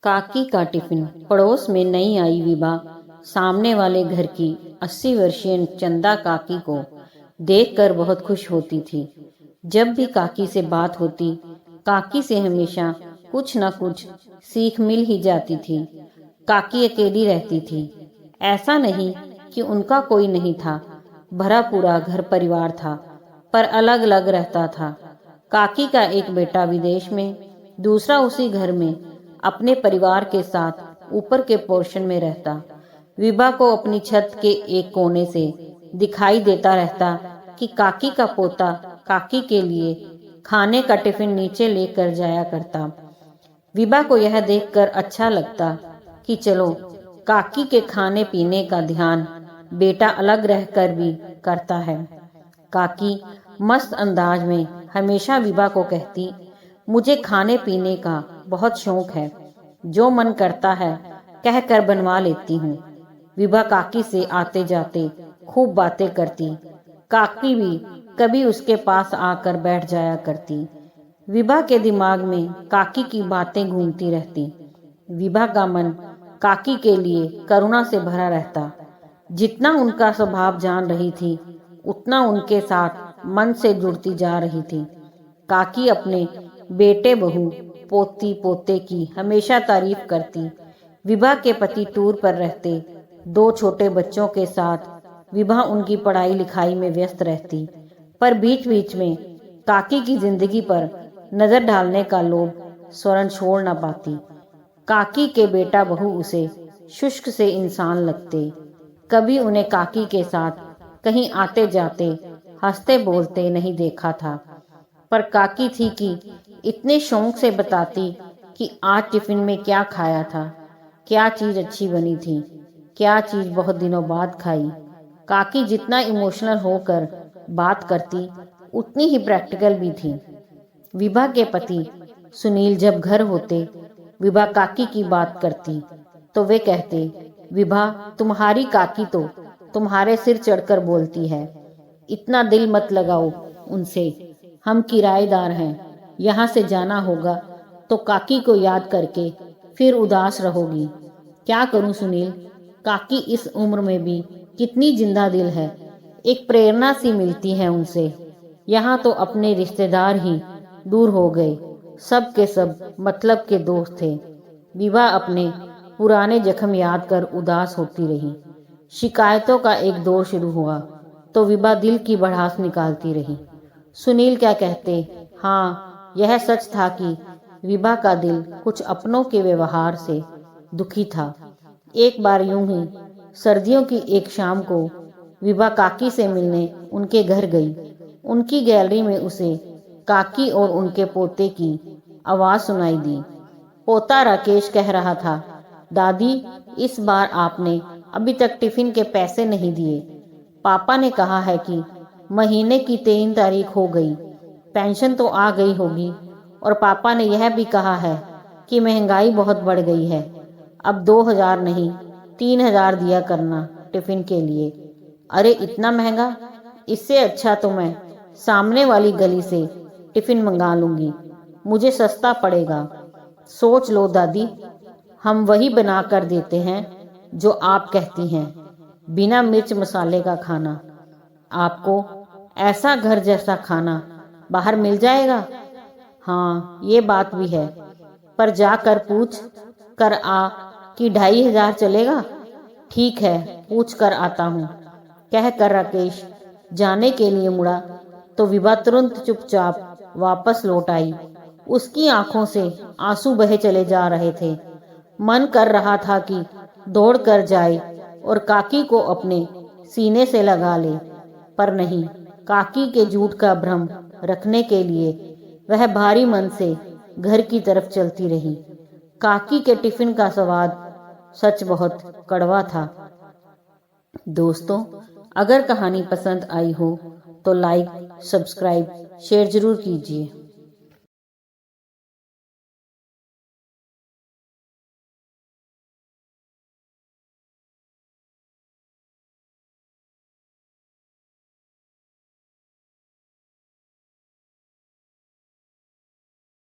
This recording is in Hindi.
काकी का टिफिन। पड़ोस में नई आई विभा सामने वाले घर की 80 वर्षीय चंदा काकी को देखकर बहुत खुश होती थी। जब भी काकी से बात होती, काकी से हमेशा कुछ न कुछ सीख मिल ही जाती थी। काकी अकेली रहती थी। ऐसा नहीं कि उनका कोई नहीं था, भरा पूरा घर परिवार था, पर अलग अलग रहता था। काकी का एक बेटा विदेश में, दूसरा उसी घर में अपने परिवार के साथ ऊपर के पोर्शन में रहता। विभा को अपनी छत के एक कोने से दिखाई देता रहता कि काकी का पोता काकी के लिए खाने का टिफिन नीचे लेकर जाया करता। विभा को यह देखकर अच्छा लगता कि चलो, काकी के खाने पीने का ध्यान बेटा अलग रहकर भी करता है। काकी मस्त अंदाज में हमेशा विभा को कहती, मुझे खाने पीने का बहुत शौक है, जो मन करता है कहकर बनवा लेती हूँ। विभा काकी से आते जाते खूब बातें करती। काकी भी कभी उसके पास आकर बैठ जाया करती। विभा के दिमाग में काकी की बातें घूमती रहती। विभा का मन काकी के लिए करुणा से भरा रहता। जितना उनका स्वभाव जान रही थी, उतना उनके साथ मन से जुड़ती जा रही थी। काकी अपने बेटे बहू पोती पोते की हमेशा तारीफ करती। विभा के पति टूर पर रहते। 2 छोटे बच्चों के साथ विभा उनकी पढ़ाई लिखाई में व्यस्त रहती, पर बीच बीच में काकी की जिंदगी पर नजर डालने का लोभ स्वर्ण छोड़ न पाती। काकी के बेटा बहू उसे शुष्क से इंसान लगते। कभी उन्हें काकी के साथ कहीं आते जाते हंसते बोलते नहीं देखा था, पर काकी थी कि इतने शौक से बताती कि आज टिफिन में क्या खाया था, क्या चीज अच्छी बनी थी, क्या चीज बहुत दिनों बाद खाई। काकी जितना इमोशनल होकर बात करती, उतनी ही प्रैक्टिकल भी थी। विभा के पति सुनील जब घर होते, विभा काकी की बात करती तो वे कहते, विभा तुम्हारी काकी तो तुम्हारे सिर चढ़कर बोलती है, इतना दिल मत लगाओ उनसे, हम किराएदार हैं, यहाँ से जाना होगा तो काकी को याद करके फिर उदास रहोगी। क्या करूं सुनील, काकी इस उम्र में भी कितनी जिंदा दिल है, एक प्रेरणा सी मिलती है उनसे। यहाँ तो अपने रिश्तेदार ही दूर हो गए, सब के सब मतलब के दोस्त थे। विभा अपने पुराने जख्म याद कर उदास होती रही। शिकायतों का एक दौर शुरू हुआ तो विभा दिल की भड़ास निकालती रही। सुनील क्या कहते, हाँ यह सच था कि विभा का दिल कुछ अपनों के व्यवहार से दुखी था। एक बार यूं ही सर्दियों की एक शाम को विभा काकी से मिलने उनके घर गई। उनकी गैलरी में उसे काकी और उनके पोते की आवाज सुनाई दी। पोता राकेश कह रहा था, दादी इस बार आपने अभी तक टिफिन के पैसे नहीं दिए। पापा ने कहा है कि महीने की 3 तारीख हो गई, पेंशन तो आ गई होगी, और पापा ने यह भी कहा है कि महंगाई बहुत बढ़ गई है, अब 2000 नहीं 3000 दिया करना टिफिन के लिए। अरे इतना महंगा, इससे अच्छा तो मैं सामने वाली गली से टिफिन मंगा लूंगी, मुझे सस्ता पड़ेगा। सोच लो दादी, हम वही बना कर देते हैं जो आप कहती हैं, बिना मिर्च मसाले का खाना। आपको ऐसा घर जैसा खाना बाहर मिल जाएगा। हाँ ये बात भी है, पर जाकर पूछ कर आ कि 2500 चलेगा। ठीक है, पूछ कर आता हूँ, कह कर राकेश जाने के लिए मुड़ा तो विभा तुरंत चुपचाप वापस लौट आई। उसकी आंखों से आंसू बहे चले जा रहे थे। मन कर रहा था कि दौड़ कर जाए और काकी को अपने सीने से लगा ले, पर नहीं, काकी के झूठ का भ्रम रखने के लिए वह भारी मन से घर की तरफ चलती रही। काकी के टिफिन का स्वाद सच बहुत कड़वा था। दोस्तों, अगर कहानी पसंद आई हो तो लाइक, सब्सक्राइब, शेयर जरूर कीजिए।